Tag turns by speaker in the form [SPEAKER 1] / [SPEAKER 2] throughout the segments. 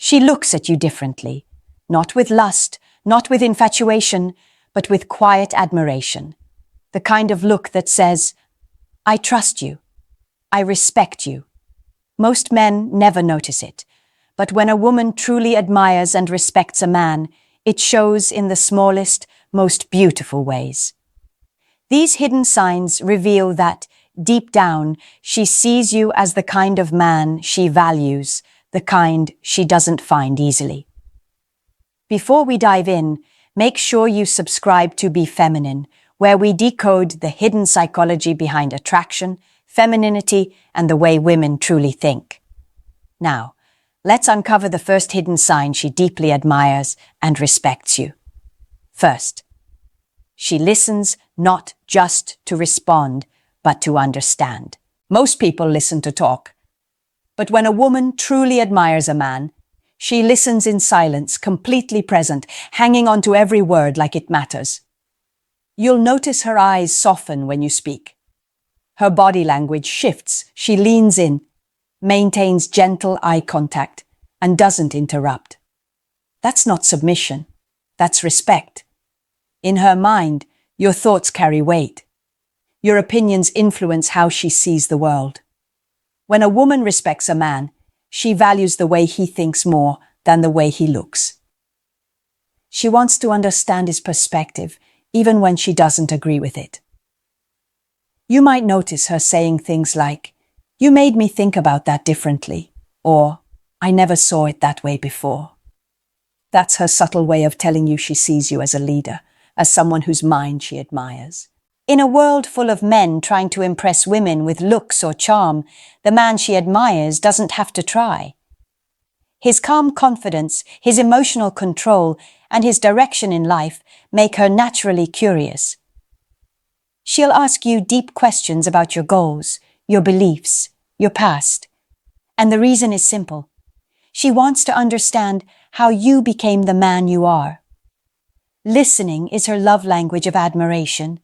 [SPEAKER 1] She looks at you differently, not with lust, not with infatuation, but with quiet admiration. The kind of look that says, I trust you. I respect you. Most men never notice it, but when a woman truly admires and respects a man, it shows in the smallest, most beautiful ways. These hidden signs reveal that, deep down, she sees you as the kind of man she values, the kind she doesn't find easily. Before we dive in, make sure you subscribe to Be Feminine, where we decode the hidden psychology behind attraction, femininity, and the way women truly think. Now, let's uncover the first hidden sign she deeply admires and respects you. First, she listens not just to respond, but to understand. Most people listen to talk, but when a woman truly admires a man, she listens in silence, completely present, hanging on to every word like it matters. You'll notice her eyes soften when you speak. Her body language shifts, she leans in, maintains gentle eye contact, and doesn't interrupt. That's not submission, that's respect. In her mind, your thoughts carry weight. Your opinions influence how she sees the world. When a woman respects a man, she values the way he thinks more than the way he looks. She wants to understand his perspective, even when she doesn't agree with it. You might notice her saying things like, "You made me think about that differently," or "I never saw it that way before." That's her subtle way of telling you she sees you as a leader, as someone whose mind she admires. In a world full of men trying to impress women with looks or charm, the man she admires doesn't have to try. His calm confidence, his emotional control, and his direction in life make her naturally curious. She'll ask you deep questions about your goals, your beliefs, your past. And the reason is simple. She wants to understand how you became the man you are. Listening is her love language of admiration.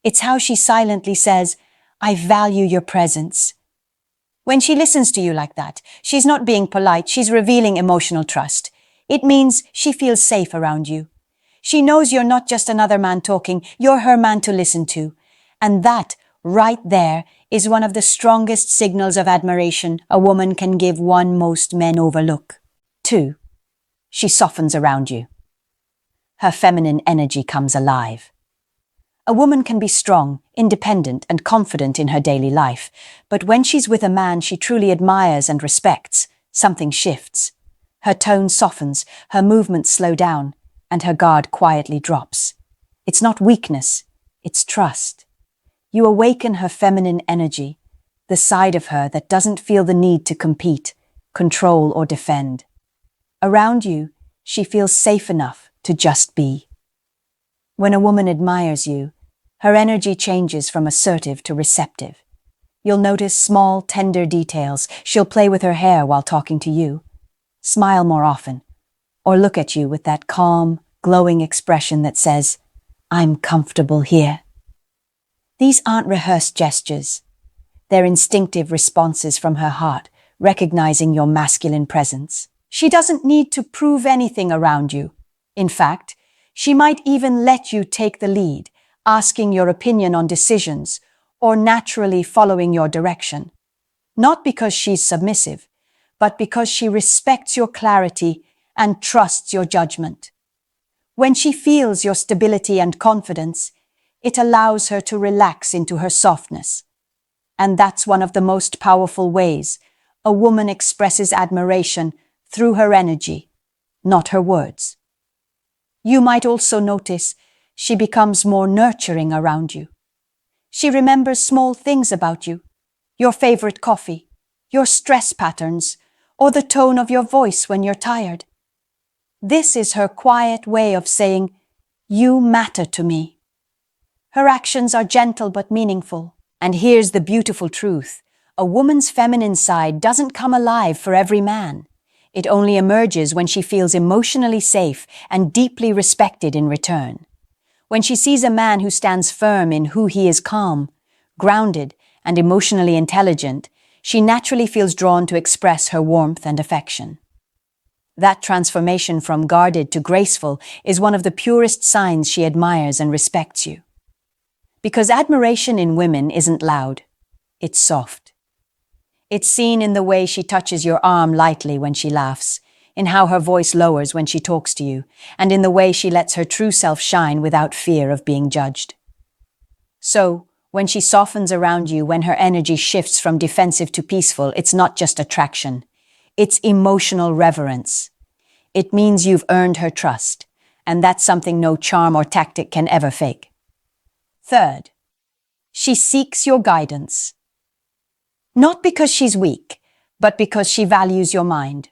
[SPEAKER 1] It's how she silently says, "I value your presence." When she listens to you like that, she's not being polite, she's revealing emotional trust. It means she feels safe around you. She knows you're not just another man talking, you're her man to listen to. And that, right there, is one of the strongest signals of admiration a woman can give one most men overlook. 2. She softens around you. Her feminine energy comes alive. A woman can be strong, independent, and confident in her daily life, but when she's with a man she truly admires and respects, something shifts. Her tone softens, her movements slow down, and her guard quietly drops. It's not weakness, it's trust. You awaken her feminine energy, the side of her that doesn't feel the need to compete, control, or defend. Around you, she feels safe enough to just be. When a woman admires you, her energy changes from assertive to receptive. You'll notice small, tender details. She'll play with her hair while talking to you, smile more often, or look at you with that calm, glowing expression that says, "I'm comfortable here." These aren't rehearsed gestures. They're instinctive responses from her heart, recognizing your masculine presence. She doesn't need to prove anything around you. In fact, she might even let you take the lead, asking your opinion on decisions, or naturally following your direction. Not because she's submissive, but because she respects your clarity and trusts your judgment. When she feels your stability and confidence, it allows her to relax into her softness. And that's one of the most powerful ways a woman expresses admiration, through her energy, not her words. You might also notice she becomes more nurturing around you. She remembers small things about you, your favorite coffee, your stress patterns, or the tone of your voice when you're tired. This is her quiet way of saying, "You matter to me." Her actions are gentle but meaningful. And here's the beautiful truth. A woman's feminine side doesn't come alive for every man. It only emerges when she feels emotionally safe and deeply respected in return. When she sees a man who stands firm in who he is, calm, grounded, and emotionally intelligent, she naturally feels drawn to express her warmth and affection. That transformation from guarded to graceful is one of the purest signs she admires and respects you. Because admiration in women isn't loud, it's soft. It's seen in the way she touches your arm lightly when she laughs, in how her voice lowers when she talks to you, and in the way she lets her true self shine without fear of being judged. So, when she softens around you, when her energy shifts from defensive to peaceful, it's not just attraction. It's emotional reverence. It means you've earned her trust, and that's something no charm or tactic can ever fake. Third, she seeks your guidance. Not because she's weak, but because she values your mind.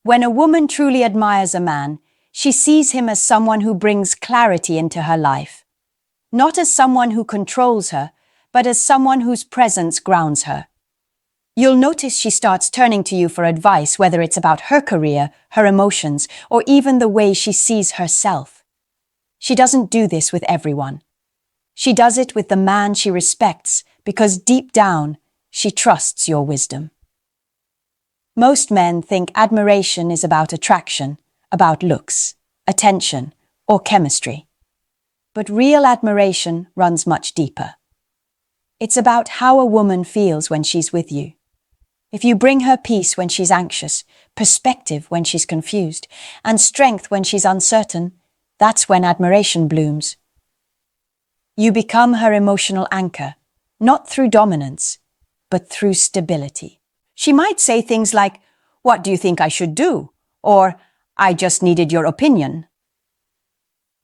[SPEAKER 1] When a woman truly admires a man, she sees him as someone who brings clarity into her life. Not as someone who controls her, but as someone whose presence grounds her. You'll notice she starts turning to you for advice, whether it's about her career, her emotions, or even the way she sees herself. She doesn't do this with everyone. She does it with the man she respects because deep down, she trusts your wisdom. Most men think admiration is about attraction, about looks, attention, or chemistry. But real admiration runs much deeper. It's about how a woman feels when she's with you. If you bring her peace when she's anxious, perspective when she's confused, and strength when she's uncertain, that's when admiration blooms. You become her emotional anchor, not through dominance, but through stability. She might say things like, "What do you think I should do?" Or, "I just needed your opinion."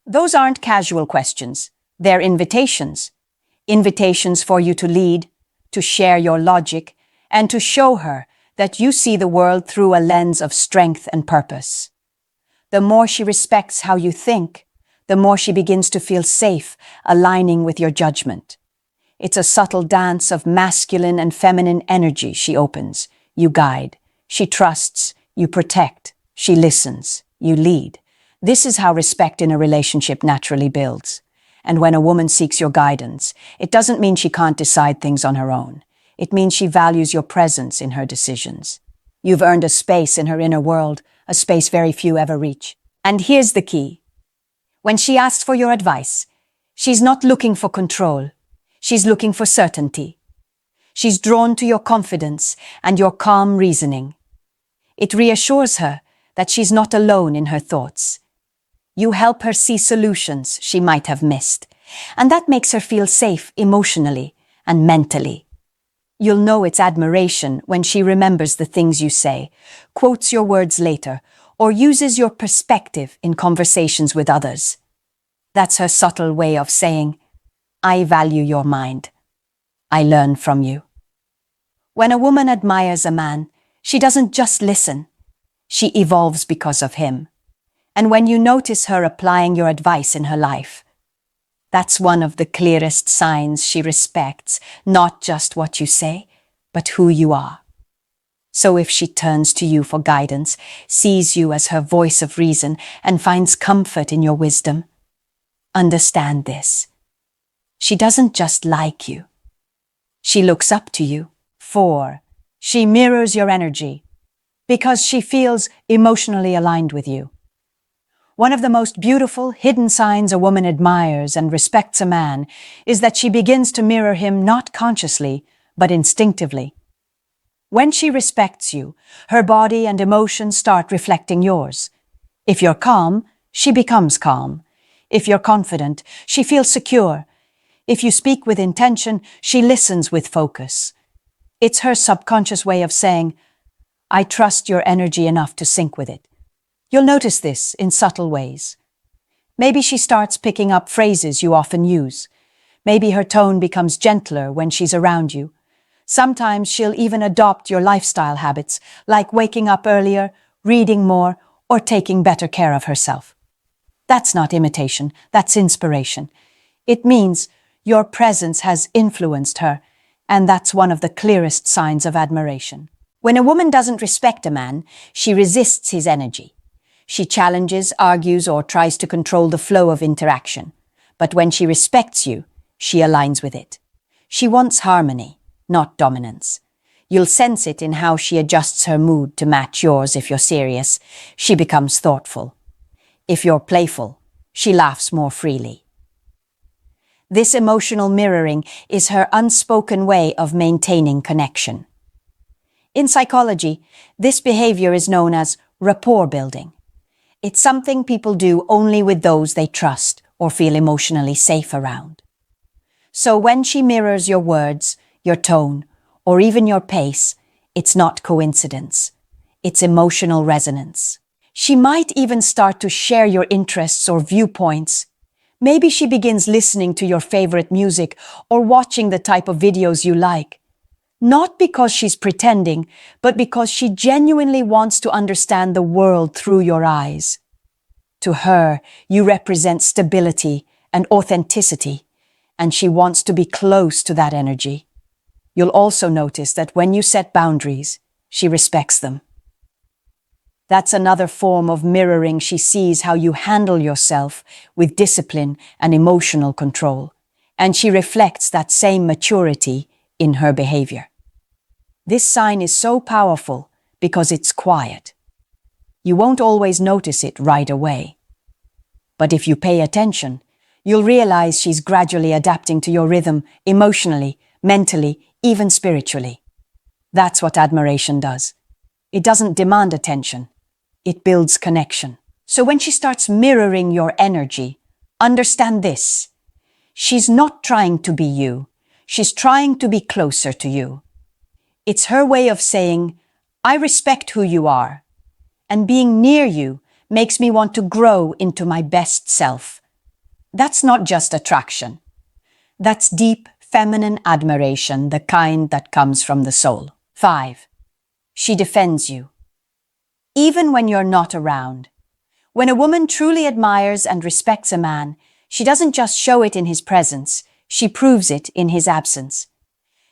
[SPEAKER 1] Those aren't casual questions. They're invitations. Invitations for you to lead, to share your logic, and to show her that you see the world through a lens of strength and purpose. The more she respects how you think, the more she begins to feel safe, aligning with your judgment. It's a subtle dance of masculine and feminine energy she opens. You guide. She trusts. You protect. She listens. You lead. This is how respect in a relationship naturally builds. And when a woman seeks your guidance, it doesn't mean she can't decide things on her own. It means she values your presence in her decisions. You've earned a space in her inner world, a space very few ever reach. And here's the key. When she asks for your advice, she's not looking for control. She's looking for certainty. She's drawn to your confidence and your calm reasoning. It reassures her that she's not alone in her thoughts. You help her see solutions she might have missed, and that makes her feel safe emotionally and mentally. You'll know it's admiration when she remembers the things you say, quotes your words later, or uses your perspective in conversations with others. That's her subtle way of saying, "I value your mind. I learn from you." When a woman admires a man, she doesn't just listen. She evolves because of him. And when you notice her applying your advice in her life, that's one of the clearest signs she respects not just what you say, but who you are. So if she turns to you for guidance, sees you as her voice of reason, and finds comfort in your wisdom, understand this. She doesn't just like you. She looks up to you. 4. She mirrors your energy because she feels emotionally aligned with you. One of the most beautiful hidden signs a woman admires and respects a man is that she begins to mirror him not consciously, but instinctively. When she respects you, her body and emotions start reflecting yours. If you're calm, she becomes calm. If you're confident, she feels secure. If you speak with intention, she listens with focus. It's her subconscious way of saying, "I trust your energy enough to sync with it." You'll notice this in subtle ways. Maybe she starts picking up phrases you often use. Maybe her tone becomes gentler when she's around you. Sometimes she'll even adopt your lifestyle habits, like waking up earlier, reading more, or taking better care of herself. That's not imitation, that's inspiration. It means your presence has influenced her, and that's one of the clearest signs of admiration. When a woman doesn't respect a man, she resists his energy. She challenges, argues, or tries to control the flow of interaction. But when she respects you, she aligns with it. She wants harmony, not dominance. You'll sense it in how she adjusts her mood to match yours. If you're serious, she becomes thoughtful. If you're playful, she laughs more freely. This emotional mirroring is her unspoken way of maintaining connection. In psychology, this behavior is known as rapport building. It's something people do only with those they trust or feel emotionally safe around. So when she mirrors your words, your tone, or even your pace, it's not coincidence. It's emotional resonance. She might even start to share your interests or viewpoints. Maybe she begins listening to your favorite music or watching the type of videos you like. Not because she's pretending, but because she genuinely wants to understand the world through your eyes. To her, you represent stability and authenticity, and she wants to be close to that energy. You'll also notice that when you set boundaries, she respects them. That's another form of mirroring. She sees how you handle yourself with discipline and emotional control, and she reflects that same maturity in her behavior. This sign is so powerful because it's quiet. You won't always notice it right away. But if you pay attention, you'll realize she's gradually adapting to your rhythm emotionally, mentally, even spiritually. That's what admiration does. It doesn't demand attention. It builds connection. So when she starts mirroring your energy, understand this. She's not trying to be you. She's trying to be closer to you. It's her way of saying, I respect who you are, and being near you makes me want to grow into my best self. That's not just attraction. That's deep feminine admiration, the kind that comes from the soul. 5. She defends you. Even when you're not around. When a woman truly admires and respects a man, she doesn't just show it in his presence, she proves it in his absence.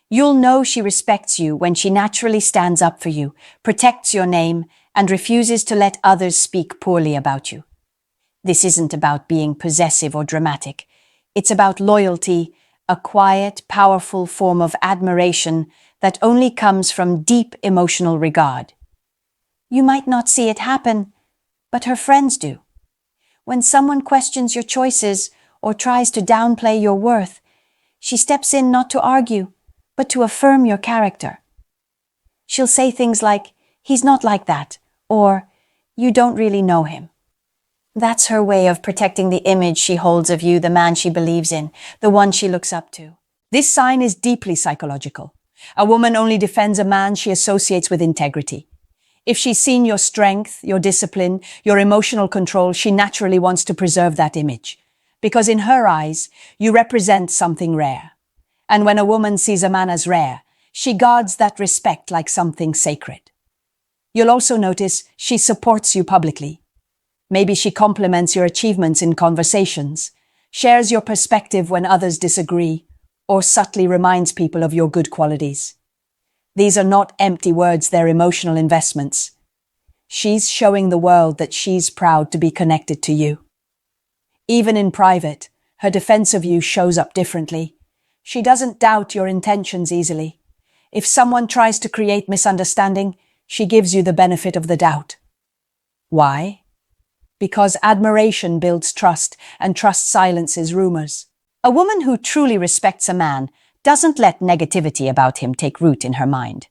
[SPEAKER 1] You'll know she respects you when she naturally stands up for you, protects your name, and refuses to let others speak poorly about you. This isn't about being possessive or dramatic. It's about loyalty, a quiet, powerful form of admiration that only comes from deep emotional regard. You might not see it happen, but her friends do. When someone questions your choices or tries to downplay your worth, she steps in not to argue, but to affirm your character. She'll say things like, he's not like that, or you don't really know him. That's her way of protecting the image she holds of you, the man she believes in, the one she looks up to. This sign is deeply psychological. A woman only defends a man she associates with integrity. If she's seen your strength, your discipline, your emotional control, she naturally wants to preserve that image. Because in her eyes, you represent something rare. And when a woman sees a man as rare, she guards that respect like something sacred. You'll also notice she supports you publicly. Maybe she compliments your achievements in conversations, shares your perspective when others disagree, or subtly reminds people of your good qualities. These are not empty words, they're emotional investments. She's showing the world that she's proud to be connected to you. Even in private, her defense of you shows up differently. She doesn't doubt your intentions easily. If someone tries to create misunderstanding, she gives you the benefit of the doubt. Why? Because admiration builds trust, and trust silences rumors. A woman who truly respects a man doesn't let negativity about him take root in her mind.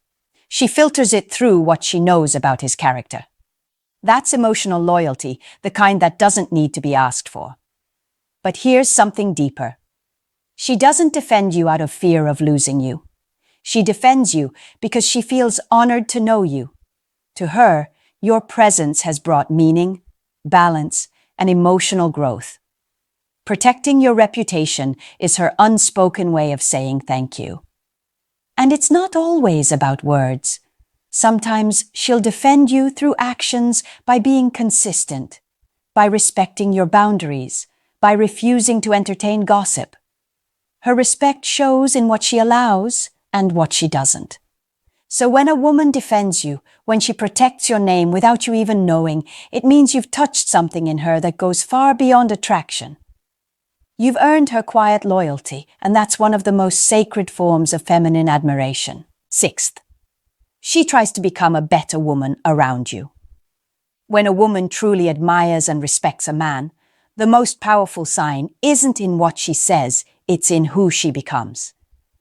[SPEAKER 1] She filters it through what she knows about his character. That's emotional loyalty, the kind that doesn't need to be asked for. But here's something deeper. She doesn't defend you out of fear of losing you. She defends you because she feels honored to know you. To her, your presence has brought meaning, balance, and emotional growth. Protecting your reputation is her unspoken way of saying thank you. And it's not always about words. Sometimes she'll defend you through actions by being consistent, by respecting your boundaries, by refusing to entertain gossip. Her respect shows in what she allows and what she doesn't. So when a woman defends you, when she protects your name without you even knowing, it means you've touched something in her that goes far beyond attraction. You've earned her quiet loyalty, and that's one of the most sacred forms of feminine admiration. 6th, She tries to become a better woman around you. When a woman truly admires and respects a man, the most powerful sign isn't in what she says, it's in who she becomes.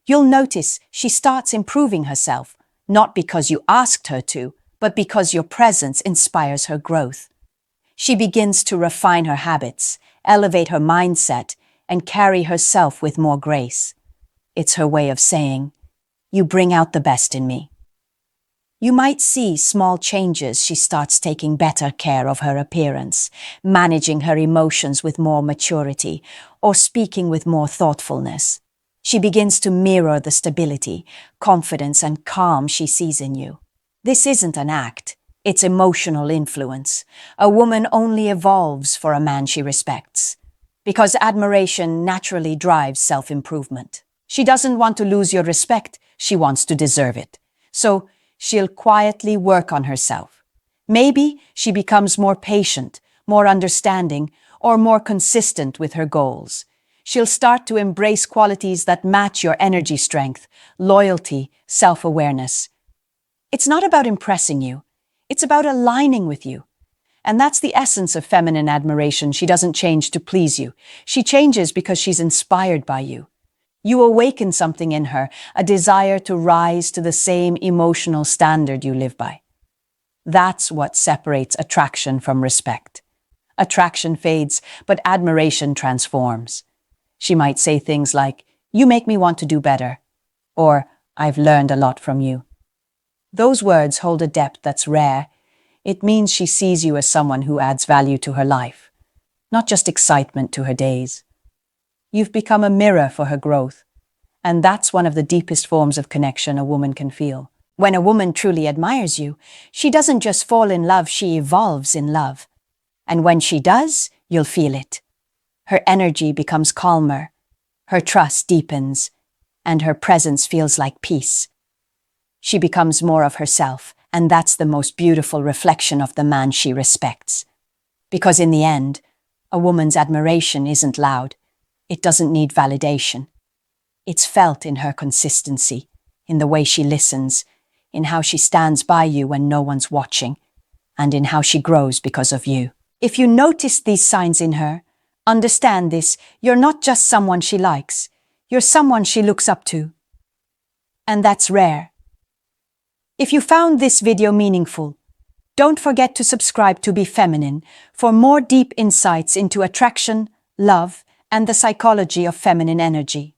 [SPEAKER 1] You'll notice she starts improving herself, not because you asked her to, but because your presence inspires her growth. She begins to refine her habits, elevate her mindset, and carry herself with more grace. It's her way of saying, "You bring out the best in me." You might see small changes. She starts taking better care of her appearance, managing her emotions with more maturity, or speaking with more thoughtfulness. She begins to mirror the stability, confidence, and calm she sees in you. This isn't an act, it's emotional influence. A woman only evolves for a man she respects, because admiration naturally drives self-improvement. She doesn't want to lose your respect, she wants to deserve it. So, she'll quietly work on herself. Maybe she becomes more patient, more understanding, or more consistent with her goals. She'll start to embrace qualities that match your energy strength, loyalty, self-awareness. It's not about impressing you, it's about aligning with you. And that's the essence of feminine admiration. She doesn't change to please you. She changes because she's inspired by you. You awaken something in her, a desire to rise to the same emotional standard you live by. That's what separates attraction from respect. Attraction fades, but admiration transforms. She might say things like, "You make me want to do better," or "I've learned a lot from you." Those words hold a depth that's rare. It means she sees you as someone who adds value to her life, not just excitement to her days. You've become a mirror for her growth, and that's one of the deepest forms of connection a woman can feel. When a woman truly admires you, she doesn't just fall in love, she evolves in love. And when she does, you'll feel it. Her energy becomes calmer, her trust deepens, and her presence feels like peace. She becomes more of herself, and that's the most beautiful reflection of the man she respects. Because in the end, a woman's admiration isn't loud. It doesn't need validation. It's felt in her consistency, in the way she listens, in how she stands by you when no one's watching, and in how she grows because of you. If you notice these signs in her, understand this: you're not just someone she likes, you're someone she looks up to. And that's rare. If you found this video meaningful, don't forget to subscribe to Be Feminine for more deep insights into attraction, love, and the psychology of feminine energy.